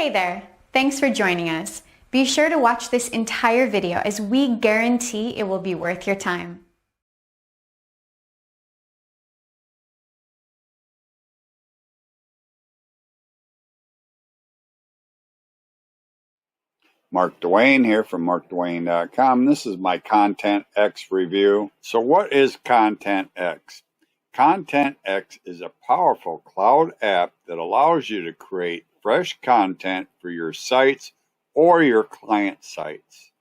Hey there, thanks for joining us. Be sure to watch this entire video as we guarantee it will be worth your time. Mark Dwayne here from markdwayne.com. This is my ContentX review. So what is ContentX? ContentX is a powerful cloud app that allows you to create fresh content for your sites or your client sites.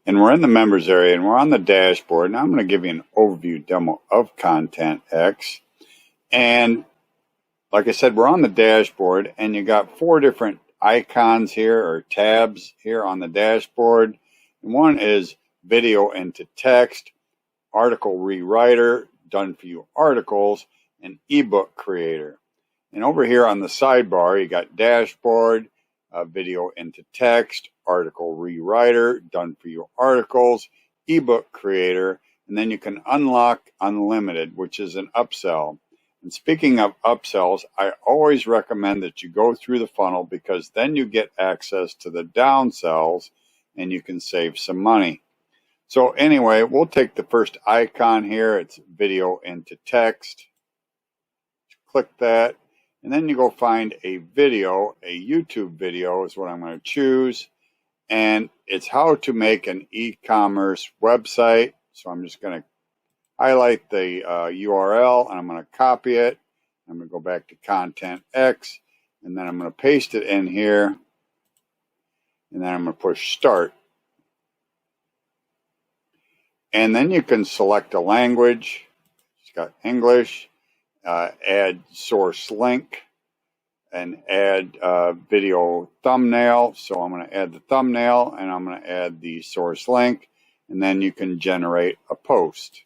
And we're in the members area and we're on the dashboard, and I'm going to give you an overview demo of ContentX. And like I said, we're on the dashboard and you got 4 different icons here or tabs here on the dashboard. And one is video into text, article rewriter, done for you articles, and ebook creator. And over here on the sidebar, you got dashboard, video into text, article rewriter, done for you articles, ebook creator, and then you can unlock unlimited, which is an upsell. And speaking of upsells, I always recommend that you go through the funnel because then you get access to the downsells and you can save some money. So anyway, we'll take the first icon here. It's video into text. Click that. And then you go find a video, a YouTube video is what I'm going to choose. And it's how to make an e-commerce website. So I'm just going to highlight the URL and I'm going to copy it. I'm going to go back to ContentX and then I'm going to paste it in here. And then I'm going to push start. And then you can select a language. It's got English. Add source link and add video thumbnail. So I'm going to add the thumbnail and I'm going to add the source link, and then you can generate a post.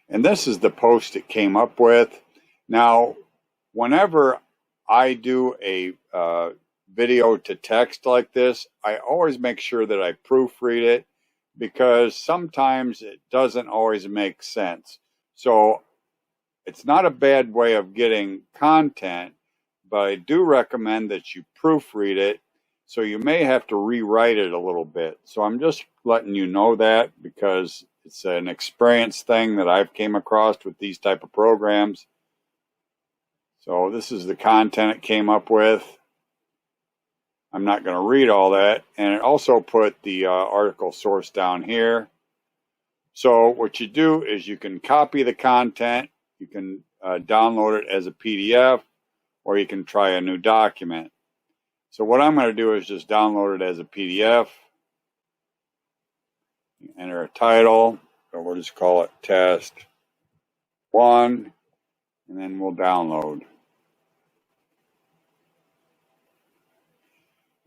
And this is the post it came up with. Now, whenever I do a video to text like this, I always make sure that I proofread it because sometimes it doesn't always make sense. So it's not a bad way of getting content, but I do recommend that you proofread it. So you may have to rewrite it a little bit. So I'm just letting you know that because it's an experience thing that I've came across with these type of programs. So this is the content it came up with. I'm not going to read all that. And it also put the article source down here. So what you do is you can copy the content, you can download it as a PDF, or you can try a new document. So what I'm going to do is just download it as a PDF, enter a title, so we'll just call it test 1, and then we'll download.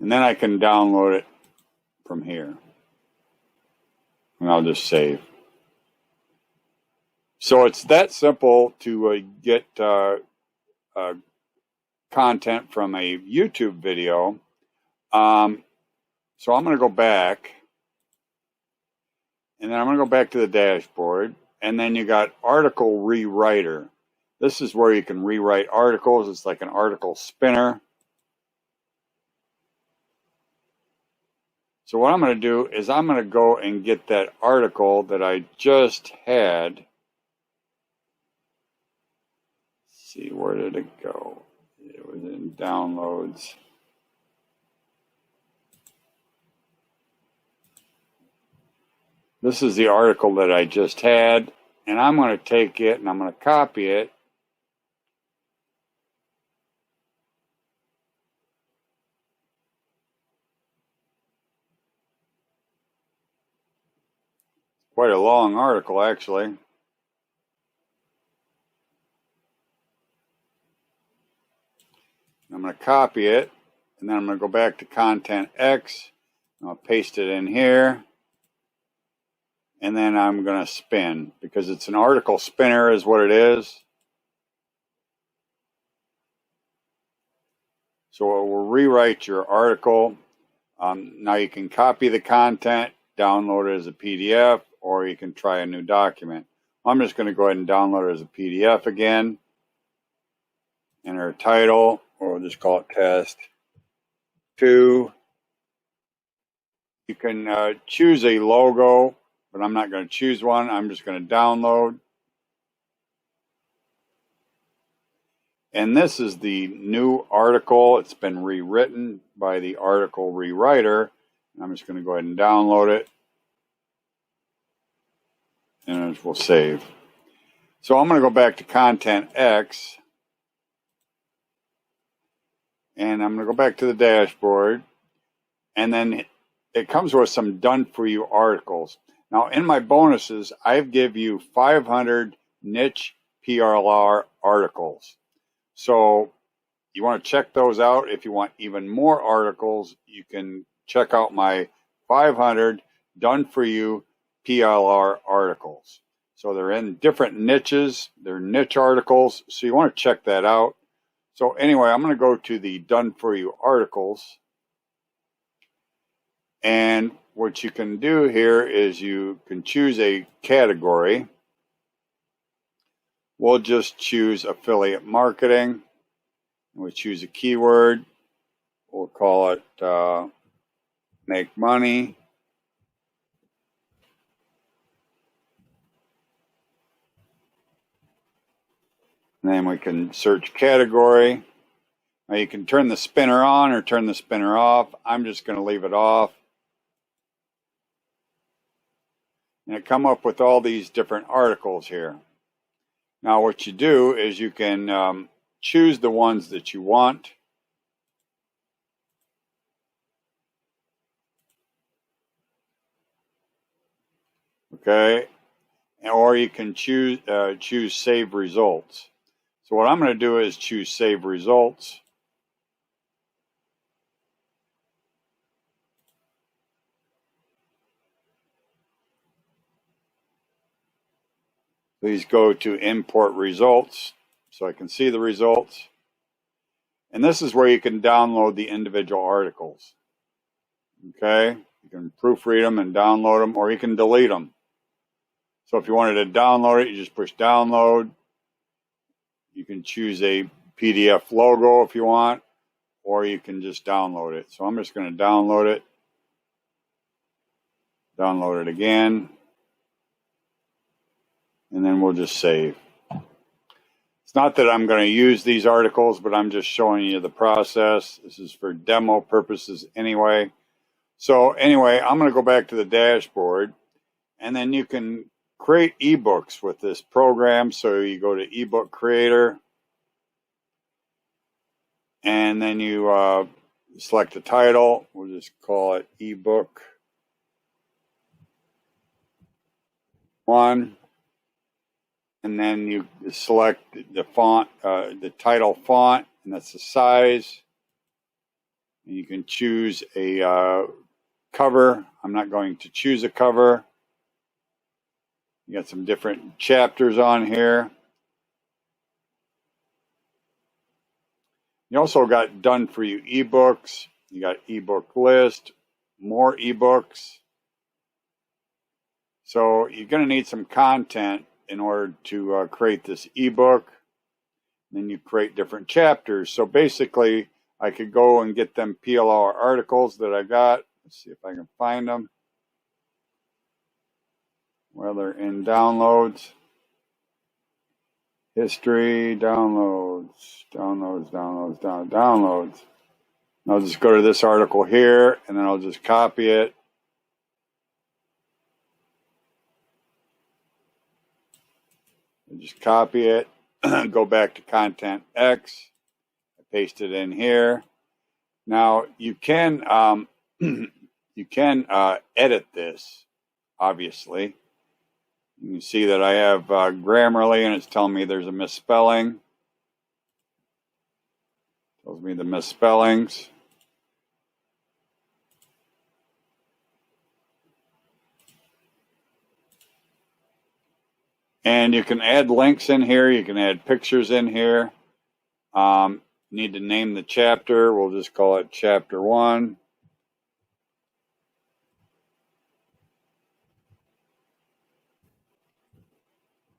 And then I can download it from here, and I'll just save. So it's that simple to get content from a YouTube video. So I'm going to go back, and then I'm going to go back to the dashboard, and then you got article rewriter. This is where you can rewrite articles. It's like an article spinner. So what I'm going to do is I'm going to go and get that article that I just had. See, where did it go? It was in downloads. This is the article that I just had, and I'm going to take it and I'm going to copy it. Quite a long article, actually. I'm going to copy it, and then I'm going to go back to ContentX. I'll paste it in here, and then I'm going to spin because it's an article spinner is what it is. So it will rewrite your article. Now you can copy the content, download it as a PDF, or you can try a new document. I'm just going to go ahead and download it as a PDF again. Enter a title. we'll just call it test 2. You can choose a logo, but I'm not going to choose one. I'm just going to download. And this is the new article. It's been rewritten by the article rewriter. I'm just going to go ahead and download it. And we'll save. So I'm going to go back to ContentX. And I'm going to go back to the dashboard. And then it comes with some done-for-you articles. Now, in my bonuses, I give you 500 niche PLR articles. So you want to check those out. If you want even more articles, you can check out my 500 done-for-you PLR articles. So they're in different niches. They're niche articles. So you want to check that out. So anyway, I'm going to go to the done-for-you articles. And what you can do here is you can choose a category. We'll just choose affiliate marketing. We'll choose a keyword. We'll call it make money. And then we can search category. Now you can turn the spinner on or turn the spinner off. I'm just going to leave it off. And it come up with all these different articles here. Now what you do is you can choose the ones that you want. Okay. Or you can choose save results. So what I'm going to do is choose save results. Please go to import results so I can see the results. And this is where you can download the individual articles. Okay, you can proofread them and download them, or you can delete them. So if you wanted to download it, you just push download. You can choose a PDF logo if you want, or you can just download it. So I'm just going to download it. Download it again. And then we'll just save. It's not that I'm going to use these articles, but I'm just showing you the process. This is for demo purposes anyway. So anyway, I'm going to go back to the dashboard, and then you can create ebooks with this program. So you go to ebook creator, and then you select the title. We'll just call it ebook 1. And then you select the font, the title font, and that's the size. And you can choose a cover. I'm not going to choose a cover. You got some different chapters on here. You also got done for you ebooks. You got ebook list, more ebooks. So you're going to need some content in order to create this ebook. Then you create different chapters. So basically, I could go and get them PLR articles that I got. Let's see if I can find them. Well, they're in downloads. History, downloads. I'll just go to this article here, and then I'll just copy it. Just copy it, go back to ContentX, I paste it in here. Now you can edit this, obviously. You can see that I have Grammarly, and it's telling me there's a misspelling. Tells me the misspellings. And you can add links in here. You can add pictures in here. Need to name the chapter. We'll just call it Chapter 1.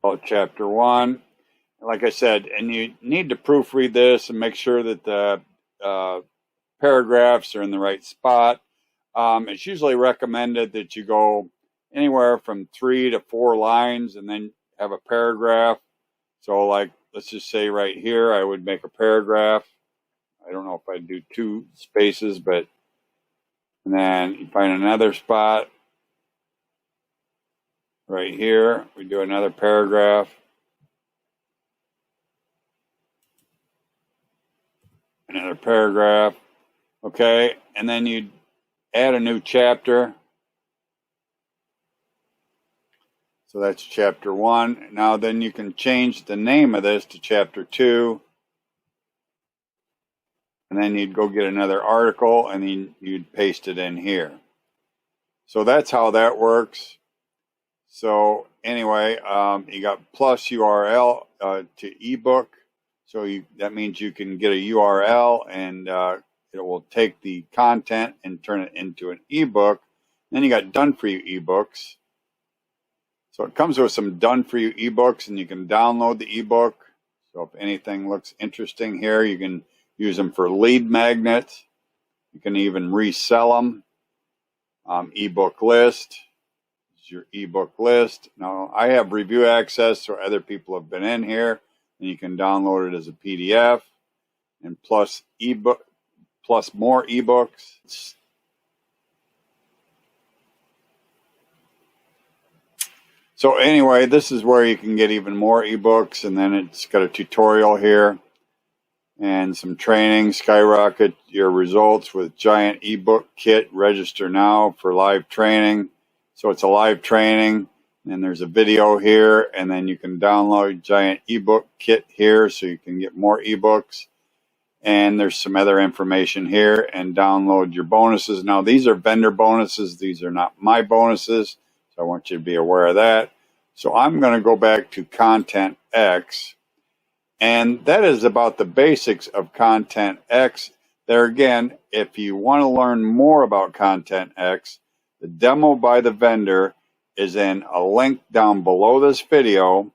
Call it Chapter 1. like I said, and you need to proofread this and make sure that the paragraphs are in the right spot. It's usually recommended that you go anywhere from 3 to 4 lines and then have a paragraph. So like, let's just say right here, I would make a paragraph. I don't know if I'd do 2 spaces, but and then you find another spot right here. We do another paragraph. Another paragraph. Okay, and then you add a new chapter. So that's chapter 1. Now then you can change the name of this to chapter 2. And then you'd go get another article and then you'd paste it in here. So that's how that works. So anyway, you got plus URL to ebook. So that means you can get a URL and it will take the content and turn it into an ebook. Then you got done for you ebooks. So it comes with some done for you ebooks and you can download the ebook. So if anything looks interesting here, you can use them for lead magnets. You can even resell them. Ebook List is your ebook list. Now I have review access, so other people have been in here, and you can download it as a PDF. And plus ebook, plus more ebooks. So anyway, this is where you can get even more ebooks, and then it's got a tutorial here. And some training. Skyrocket your results with giant ebook kit. Register now for live training. So it's a live training, and there's a video here, and then you can download giant ebook kit here so you can get more ebooks. And there's some other information here, and download your bonuses. Now these are vendor bonuses. These are not my bonuses, so I want you to be aware of that. So I'm going to go back to ContentX. And that is about the basics of ContentX. There again, if you want to learn more about ContentX, the demo by the vendor is in a link down below this video.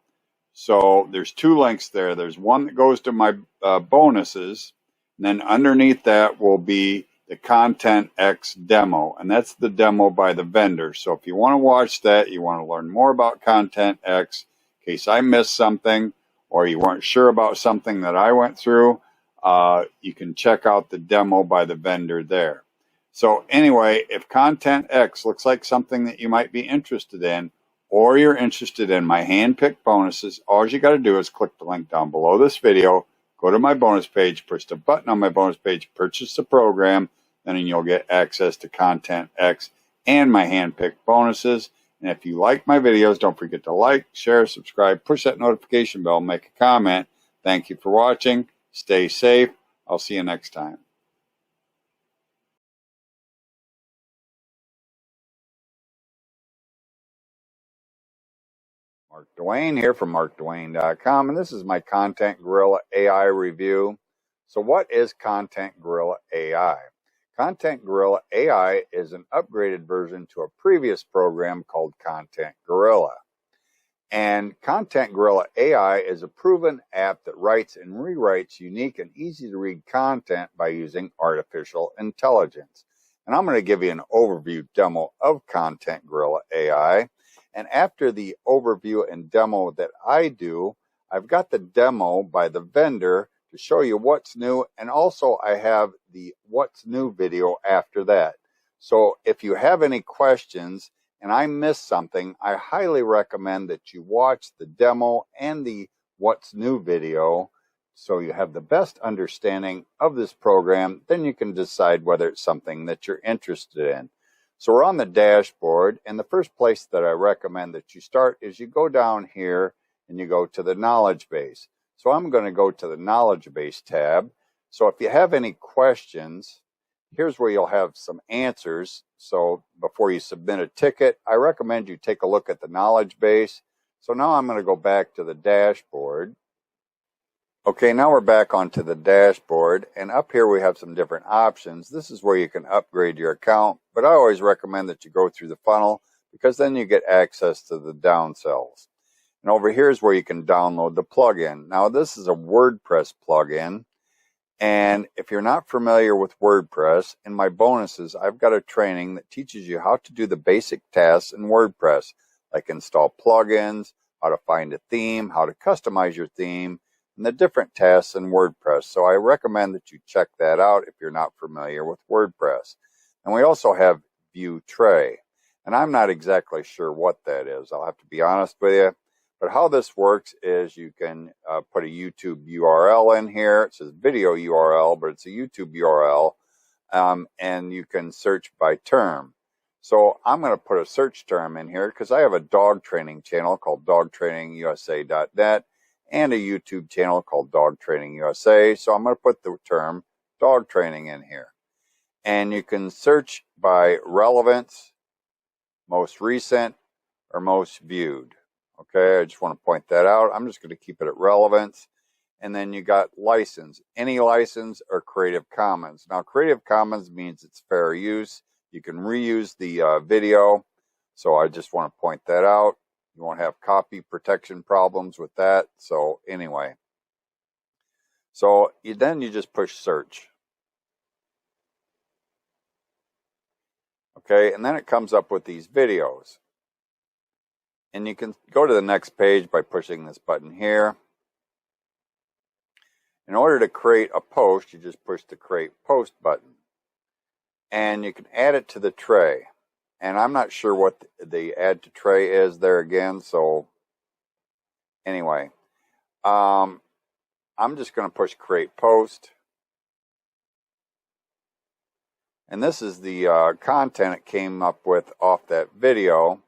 So there's 2 links there. There's one that goes to my bonuses, and then underneath that will be the ContentX demo, and that's the demo by the vendor. So if you want to watch that, you want to learn more about ContentX, in case I missed something, or you weren't sure about something that I went through, you can check out the demo by the vendor there. So anyway, if ContentX looks like something that you might be interested in, or you're interested in my hand-picked bonuses, all you got to do is click the link down below this video, go to my bonus page, push the button on my bonus page, purchase the program, then you'll get access to ContentX and my hand-picked bonuses. And if you like my videos, don't forget to like, share, subscribe, push that notification bell, make a comment. Thank you for watching. Stay safe. I'll see you next time. Mark Dwayne here from MarkDwayne.com, and this is my Content Gorilla AI review. So what is Content Gorilla AI? Content Gorilla AI is an upgraded version to a previous program called Content Gorilla. And Content Gorilla AI is a proven app that writes and rewrites unique and easy to read content by using artificial intelligence. And I'm going to give you an overview demo of Content Gorilla AI. And after the overview and demo that I do, I've got the demo by the vendor to show you what's new, and also I have the what's new video after that. So if you have any questions and I missed something, I highly recommend that you watch the demo and the what's new video so you have the best understanding of this program. Then you can decide whether it's something that you're interested in. So we're on the dashboard, and the first place that I recommend that you start is you go down here and you go to the knowledge base. So I'm going to go to the knowledge base tab. So if you have any questions, here's where you'll have some answers. So before you submit a ticket, I recommend you take a look at the knowledge base. So now I'm going to go back to the dashboard. Okay, now we're back onto the dashboard, and up here we have some different options. This is where you can upgrade your account, but I always recommend that you go through the funnel because then you get access to the downsells. And over here is where you can download the plugin. Now this is a WordPress plugin. And if you're not familiar with WordPress, in my bonuses, I've got a training that teaches you how to do the basic tasks in WordPress, like install plugins, how to find a theme, how to customize your theme, and the different tasks in WordPress. So I recommend that you check that out if you're not familiar with WordPress. And we also have View Tray. And I'm not exactly sure what that is. I'll have to be honest with you. But how this works is you can put a YouTube URL in here. It says video URL, but it's a YouTube URL. And you can search by term. So I'm going to put a search term in here because I have a dog training channel called dogtrainingusa.net and a YouTube channel called Dog Training USA. So I'm going to put the term dog training in here. And you can search by relevance, most recent, or most viewed. Okay, I just want to point that out. I'm just going to keep it at relevance. And then you got license, any license or Creative Commons. Now, Creative Commons means it's fair use. You can reuse the video. So I just want to point that out. You won't have copy protection problems with that. So anyway, so then you just push search. Okay, and then it comes up with these videos. And you can go to the next page by pushing this button here. In order to create a post, you just push the Create Post button. And you can add it to the tray. And I'm not sure what the add to tray is there again. So anyway, I'm just going to push Create Post. And this is the content it came up with off that video.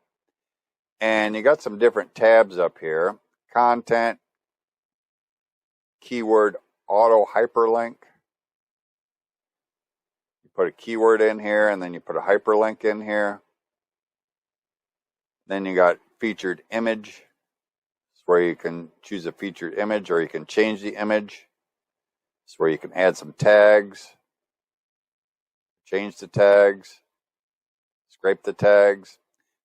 And you got some different tabs up here. Content, keyword, auto hyperlink. You put a keyword in here and then you put a hyperlink in here. Then you got featured image. It's where you can choose a featured image or you can change the image. It's where you can add some tags, change the tags, scrape the tags.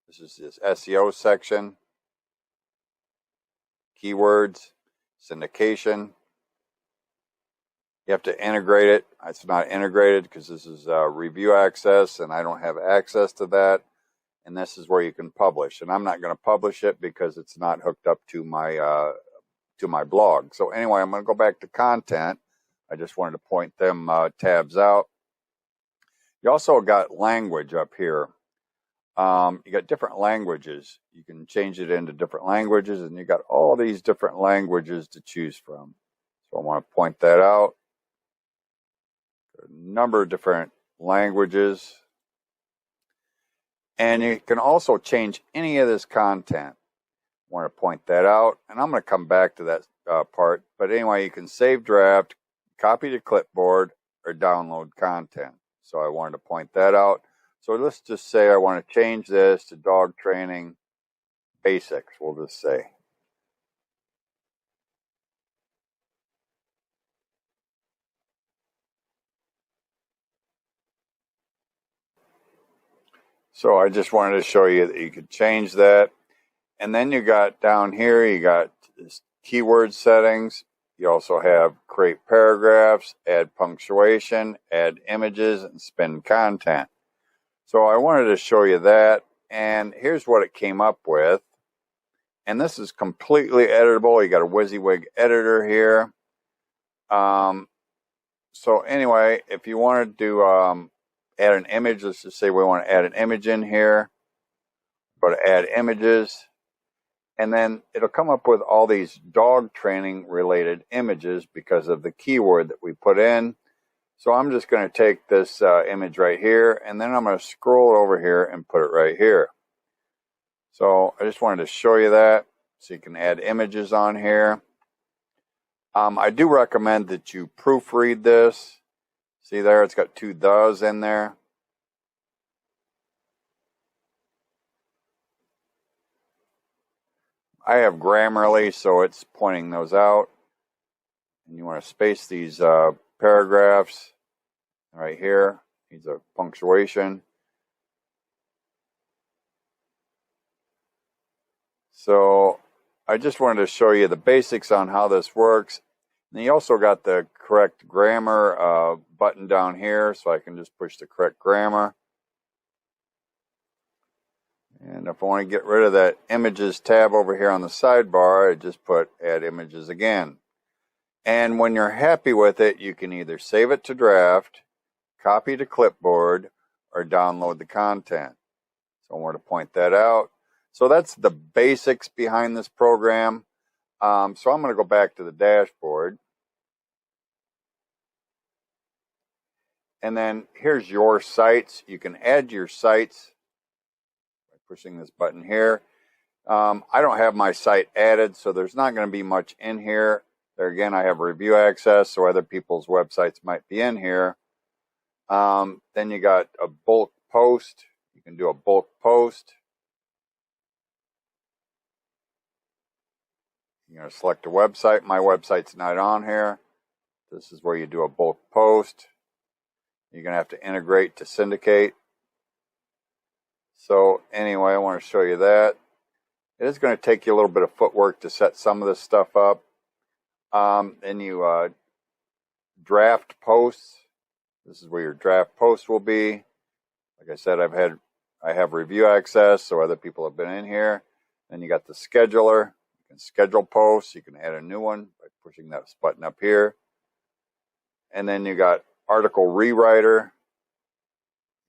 This is this SEO section, keywords, syndication. You have to integrate it. It's not integrated because this is review access and I don't have access to that. And this is where you can publish. And I'm not going to publish it because it's not hooked up to my blog. So anyway, I'm going to go back to content. I just wanted to point them tabs out. You also got language up here. You got different languages. You can change it into different languages, and you got all these different languages to choose from. So I want to point that out. A number of different languages. And you can also change any of this content. I want to point that out, and I'm going to come back to that part. But anyway, you can save draft, copy to clipboard, or download content. So I wanted to point that out. So let's just say I want to change this to dog training basics, we'll just say. So I just wanted to show you that you could change that. And then you got down here, you got keyword settings. You also have create paragraphs, add punctuation, add images, and spin content. So I wanted to show you that, and here's what it came up with. And this is completely editable. You got a WYSIWYG editor here. So anyway, if you wanted to add an image, let's just say we want to add an image in here. Go to add images. And then it'll come up with all these dog training related images because of the keyword that we put in. So I'm just going to take this image right here, and then I'm going to scroll over here and put it right here. So I just wanted to show you that so you can add images on here. I do recommend that you proofread this. See there, it's got two thes in there. I have Grammarly, so it's pointing those out. And you want to space these paragraphs right here. Needs a punctuation. So I I just wanted to show you the basics on how this works. And you also got the correct grammar button down here, so I can just push the correct grammar. And if I want to get rid of that images tab over here on the sidebar, I just put add images again. And when you're happy with it, you can either save it to draft, copy to clipboard, or download the content. So I want to point that out. So that's the basics behind this program. So I'm going to go back to the dashboard. And then here's your sites. You can add your sites by pushing this button here. I don't have my site added, so there's not going to be much in here. There again, I have review access, so other people's websites might be in here. Then you got a bulk post. You can do a bulk post. You're going to select a website. My website's not on here. This is where you do a bulk post. You're going to have to integrate to syndicate. So anyway, I want to show you that. It is going to take you a little bit of footwork to set some of this stuff up. Then you draft posts. This is where your draft post will be. Like I said, I have review access, so other people have been in here. Then you got the scheduler. You can schedule posts. You can add a new one by pushing that button up here. And then you got article rewriter.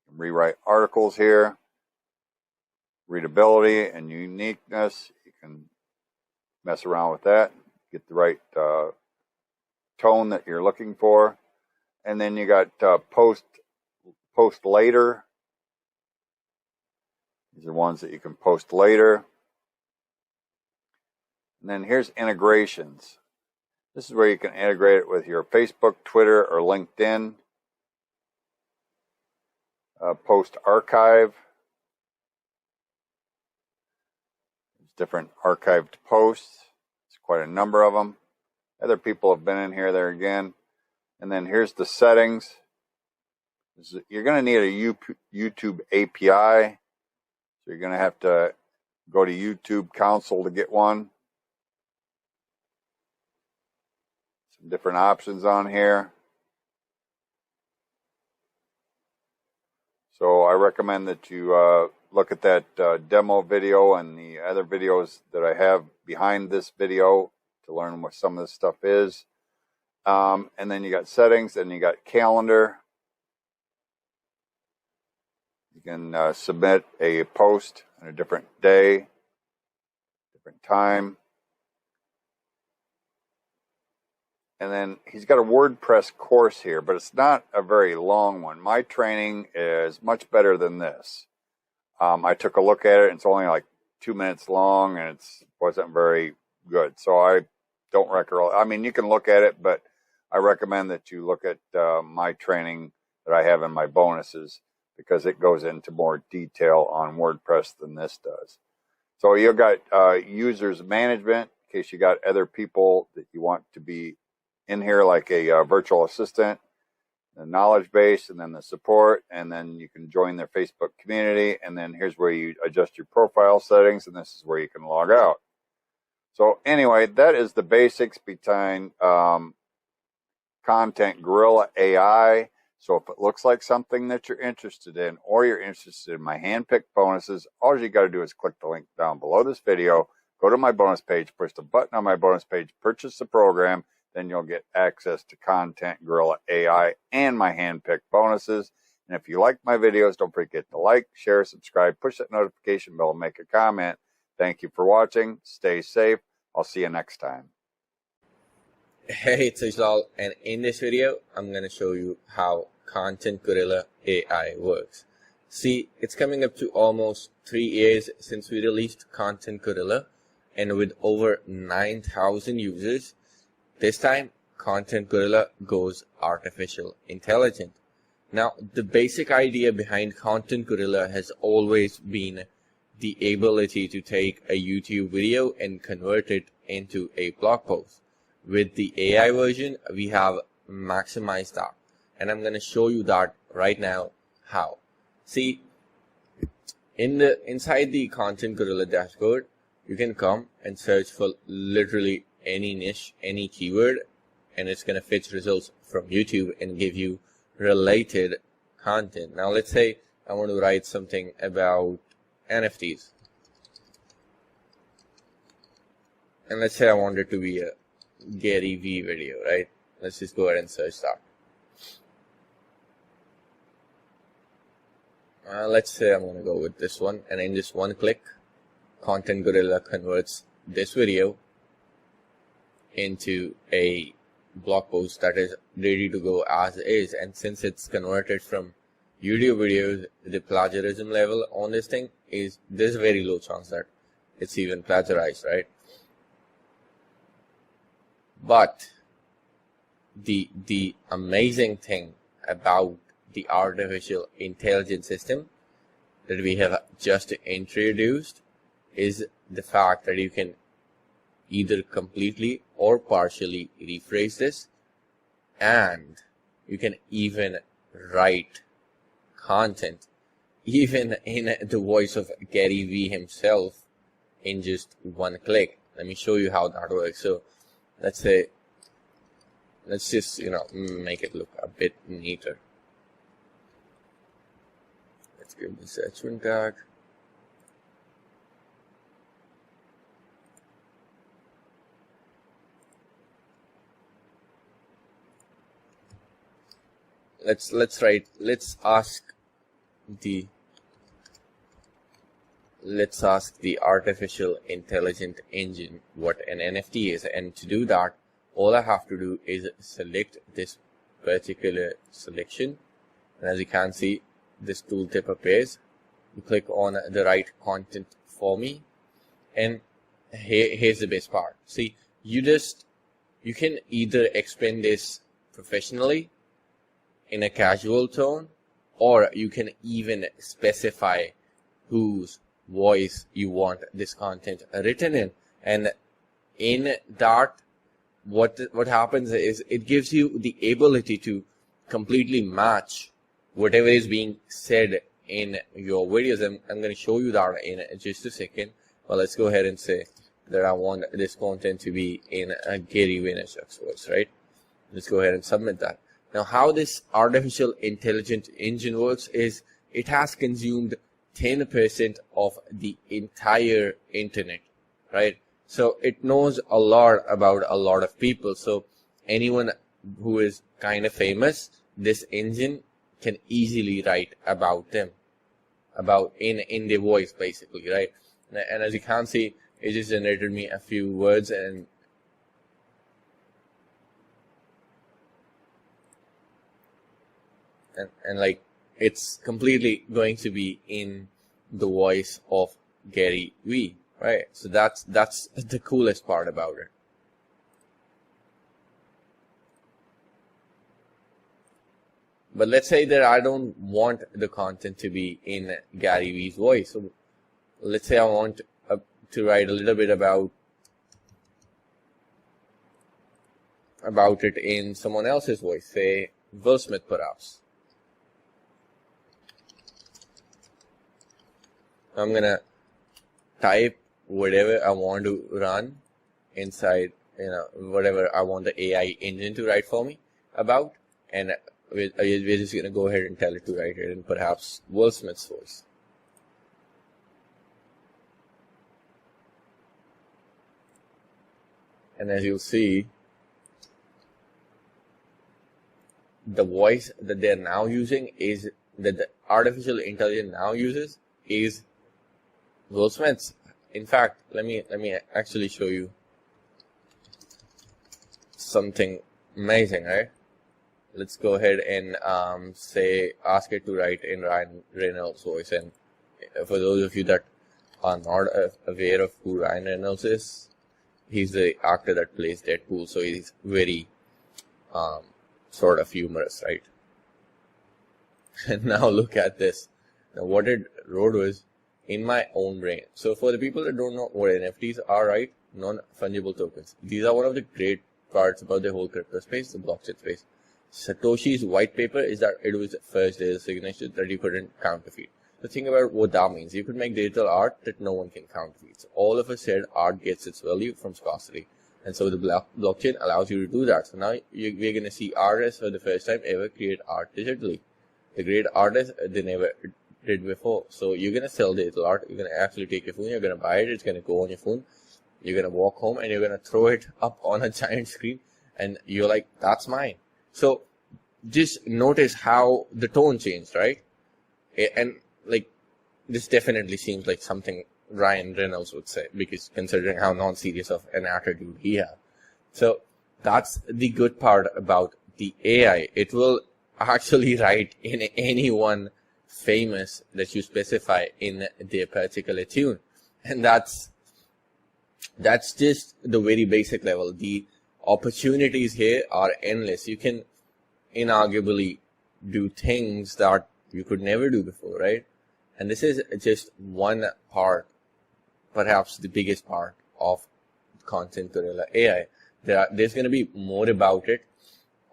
You can rewrite articles here. Readability and uniqueness. You can mess around with that. Get the right tone that you're looking for. And then you got post later. These are ones that you can post later. And then here's integrations. This is where you can integrate it with your Facebook, Twitter, or LinkedIn. Post archive. There's different archived posts. There's quite a number of them. Other people have been in here there again. And then here's the settings. You're going to need a YouTube API. So you're going to have to go to YouTube Console to get one. Some different options on here. So I recommend that you look at that demo video and the other videos that I have behind this video to learn what some of this stuff is. And then you got settings, and you got calendar. You can submit a post on a different day, different time. And then he's got a WordPress course here, but it's not a very long one. My training is much better than this. I took a look at it, and it's only like 2 minutes long, and it wasn't very good. So I don't recommend. I mean, you can look at it, but I recommend that you look at my training that I have in my bonuses, because it goes into more detail on WordPress than this does. So you've got users management, in case you got other people that you want to be in here, like a virtual assistant, the knowledge base, and then the support, and then you can join their Facebook community, and then here's where you adjust your profile settings, and this is where you can log out. So anyway, that is the basics behind Content Gorilla AI. So if it looks like something that you're interested in, or you're interested in my hand-picked bonuses, all you got to do is click the link down below this video, go to my bonus page, push the button on my bonus page, purchase the program, then you'll get access to Content Gorilla AI and my hand-picked bonuses. And if you like my videos, don't forget to like, share, subscribe, push that notification bell, and make a comment. Thank you for watching. Stay safe. I'll see you next time. Hey, it's Ajlal, and in this video, I'm going to show you how Content Gorilla AI works. See, it's coming up to almost 3 years since we released Content Gorilla, and with over 9,000 users, this time Content Gorilla goes artificial intelligent. Now, the basic idea behind Content Gorilla has always been the ability to take a YouTube video and convert it into a blog post. With the AI version, we have maximized that, and I'm going to show you that right now how. See, inside the Content Gorilla dashboard, you can come and search for literally any niche, any keyword, and it's going to fetch results from YouTube and give you related content. Now let's say I want to write something about NFTs. And let's say I want it to be a Gary V video, right? Let's just go ahead and search that. Let's say I'm going to go with this one, and in just one click, Content Gorilla converts this video into a blog post that is ready to go as is. And since it's converted from YouTube videos, the plagiarism level on this thing is, there's a very low chance that it's even plagiarized, right? But the amazing thing about the artificial intelligence system that we have just introduced is the fact that you can either completely or partially rephrase this, and you can even write content even in the voice of Gary V himself in just one click. Let me show you how that works. So let's say, let's just, make it look a bit neater. Let's give this H1 tag. Let's ask the artificial intelligent engine what an NFT is, and to do that, all I have to do is select this particular selection, and as you can see, this tooltip appears. You click on the right content for me, and here's the best part. See, you can either explain this professionally in a casual tone, or you can even specify whose voice you want this content written in. And in that, what happens is it gives you the ability to completely match whatever is being said in your videos. I'm going to show you that in just a second. Well, let's go ahead and say that I want this content to be in a Gary Vaynerchuk's voice, right? Let's go ahead and submit that. Now, how this artificial intelligent engine works is it has consumed 10% of the entire internet, right? So it knows a lot about a lot of people. So anyone who is kind of famous, this engine can easily write about them, about in their voice, basically, right? And as you can see, it just generated me a few words, and like it's completely going to be in the voice of Gary V, right? So that's the coolest part about it. But let's say that I don't want the content to be in Gary V's voice. So let's say I want to write a little bit about it in someone else's voice, say Will Smith perhaps. I'm gonna type whatever I want to run inside, whatever I want the AI engine to write for me about, and we're just gonna go ahead and tell it to write it in perhaps Will Smith's voice. And as you'll see, the voice that they're now using is, that the artificial intelligence now uses, is Will Smith's. In fact, let me actually show you something amazing, right? Let's go ahead and ask it to write in Ryan Reynolds' voice. And for those of you that are not aware of who Ryan Reynolds is, he's the actor that plays Deadpool, so he's very sort of humorous, right? And now look at this. Now what it wrote was, in my own brain. So for the people that don't know what NFTs are, right? Non-fungible tokens. These are one of the great parts about the whole crypto space, the blockchain space. Satoshi's white paper is that it was the first data signature that you couldn't counterfeit. So think about what that means. You could make digital art that no one can counterfeit. So all of us said art gets its value from scarcity. And so the blockchain allows you to do that. So now we're going to see artists for the first time ever create art digitally. The great artists, they never did before. So you're going to sell digital art. You're going to actually take your phone. You're going to buy it. It's going to go on your phone. You're going to walk home and you're going to throw it up on a giant screen. And you're like, that's mine. So just notice how the tone changed, right? And like, this definitely seems like something Ryan Reynolds would say, because considering how non-serious of an attitude he has. So that's the good part about the AI. It will actually write in anyone famous that you specify in their particular tune. And that's just the very basic level. The opportunities here are endless. You can inarguably do things that you could never do before, right? And this is just one part, perhaps the biggest part of Content Gorilla AI. There's going to be more about it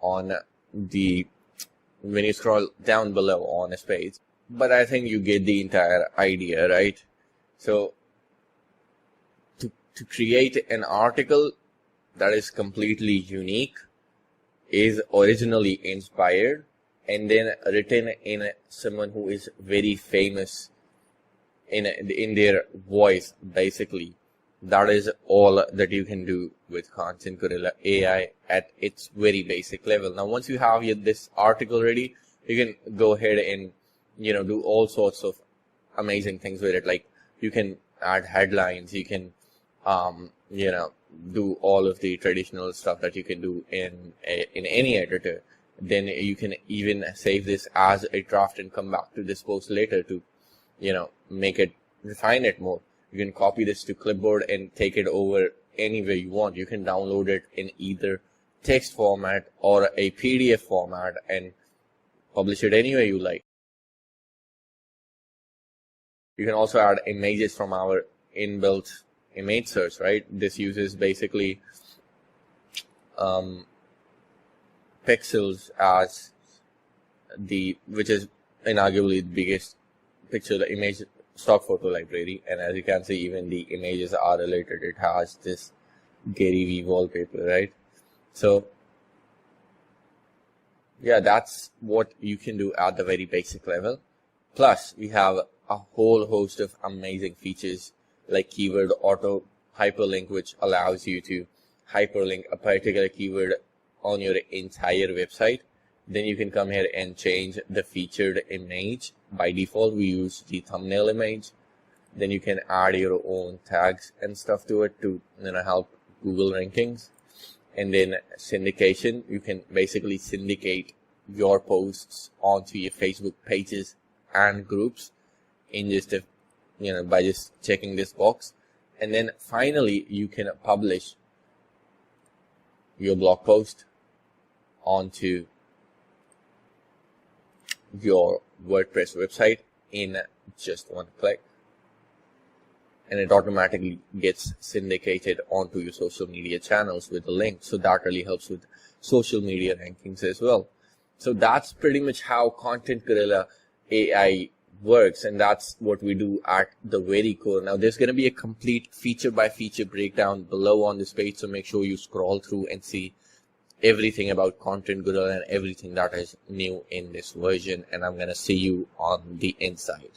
on when you scroll down below on this page. But I think you get the entire idea, right? So to create an article that is completely unique, is originally inspired, and then written in someone who is very famous in their voice, basically. That is all that you can do with Content Gorilla AI at its very basic level. Now, once you have this article ready, you can go ahead and, do all sorts of amazing things with it. Like, you can add headlines, you can, do all of the traditional stuff that you can do in any editor. Then you can even save this as a draft and come back to this post later to, make it, refine it more. You can copy this to Clipboard and take it over anywhere you want. You can download it in either text format or a PDF format and publish it anywhere you like. You can also add images from our inbuilt image search, right? This uses basically pixels as which is inarguably the biggest the image stock photo library, and as you can see, even the images are related. It has this Gary V wallpaper, right? So yeah, that's what you can do at the very basic level. Plus, we have a whole host of amazing features like keyword auto hyperlink, which allows you to hyperlink a particular keyword on your entire website. Then you can come here and change the featured image. By default, we use the thumbnail image. Then you can add your own tags and stuff to it to help Google rankings. And then syndication, you can basically syndicate your posts onto your Facebook pages and groups in just by just checking this box. And then finally, you can publish your blog post onto your WordPress website in just one click, and it automatically gets syndicated onto your social media channels with a link. So that really helps with social media rankings as well. So that's pretty much how Content Gorilla AI works, and that's what we do at the very core. Now, there's going to be a complete feature by feature breakdown below on this page, so make sure you scroll through and see everything about Content Gorilla and everything that is new in this version, and I'm going to see you on the inside.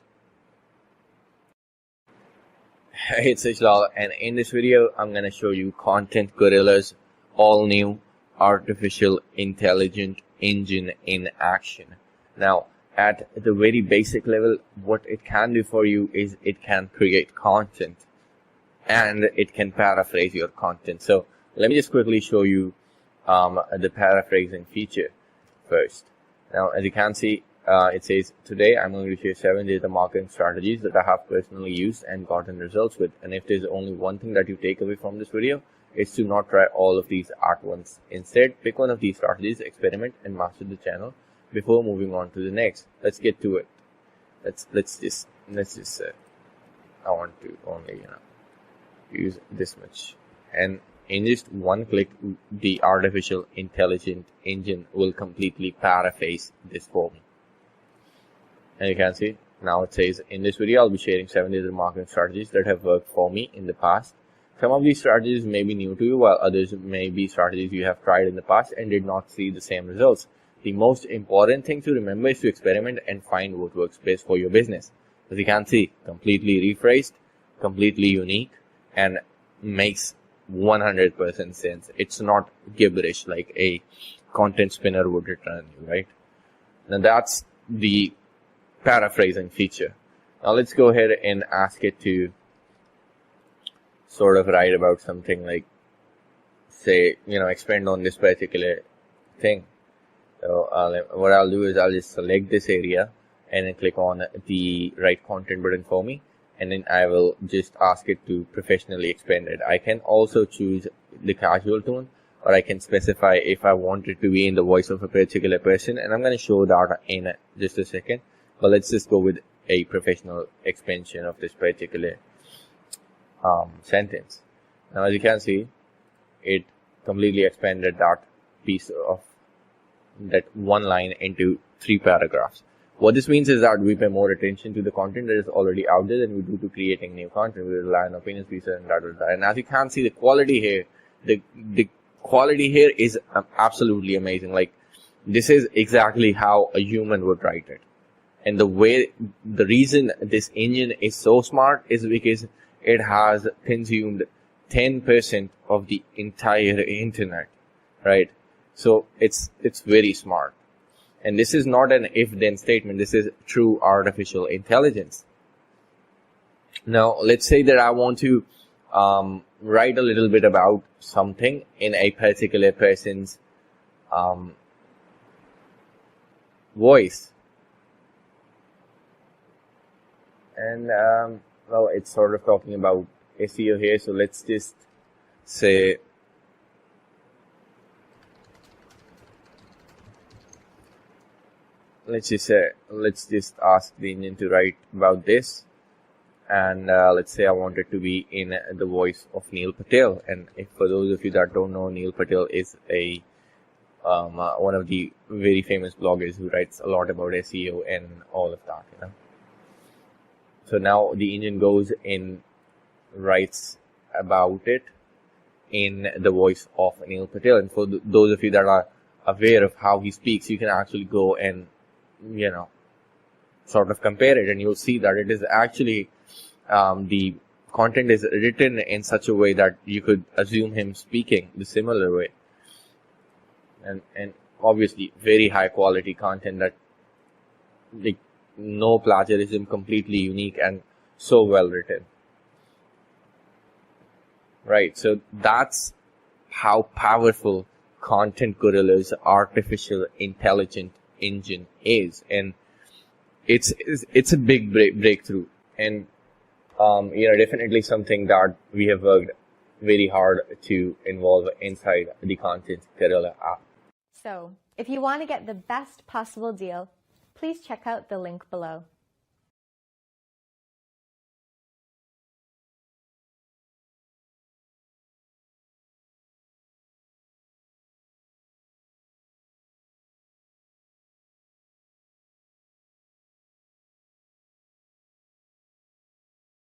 Hey, it's Ijlal, and in this video, I'm going to show you Content Gorilla's all new artificial intelligent engine in action. Now, at the very basic level, what it can do for you is it can create content and it can paraphrase your content. So let me just quickly show you the paraphrasing feature first. Now, as you can see, it says, today I'm going to share 7 data marketing strategies that I have personally used and gotten results with. And if there's only one thing that you take away from this video, it's to not try all of these at once. Instead, pick one of these strategies, experiment, and master the channel before moving on to the next. Let's get to it. Let's just I want to only use this much, and in just one click, the artificial intelligent engine will completely paraphrase this for me. And you can see Now it says, in this video, I'll be sharing 7 digital marketing strategies that have worked for me in the past. Some of these strategies may be new to you, while others may be strategies you have tried in the past and did not see the same results. The most important thing to remember is to experiment and find what works best for your business. As you can see, completely rephrased, completely unique, and makes 100% sense. It's not gibberish like a content spinner would return you, right? Now that's the paraphrasing feature. Now let's go ahead and ask it to sort of write about something like, say, expand on this particular thing. So what I'll do is I'll just select this area and then click on the right content button for me, and then I will just ask it to professionally expand it. I can also choose the casual tone, or I can specify if I want it to be in the voice of a particular person, and I'm going to show that in just a second. But let's just go with a professional expansion of this particular sentence. Now, as you can see, it completely expanded that piece of that one line into 3 paragraphs. What this means is that we pay more attention to the content that is already out there than we do to creating new content. We rely on opinions, research, and that. And as you can see, the quality here, the quality here is absolutely amazing. Like, this is exactly how a human would write it. And the reason this engine is so smart is because it has consumed 10% of the entire internet, right? So it's very smart. And this is not an if-then statement. This is true artificial intelligence. Now, let's say that I want to write a little bit about something in a particular person's voice. And, well, it's sort of talking about SEO here. So let's just say, let's just ask the engine to write about this, and let's say I want it to be in the voice of Neil Patel. And if for those of you that don't know, Neil Patel is a one of the very famous bloggers who writes a lot about SEO and all of that. So now the engine goes in, writes about it in the voice of Neil Patel. And for those of you that are aware of how he speaks, you can actually go and sort of compare it, and you'll see that it is actually the content is written in such a way that you could assume him speaking the similar way, and obviously very high quality content that, like, no plagiarism, completely unique and so well written, right? So that's how powerful Content Gorilla's artificial intelligence engine is, and it's a big breakthrough, and definitely something that we have worked very hard to involve inside the Content Gorilla app. So, if you want to get the best possible deal, please check out the link below.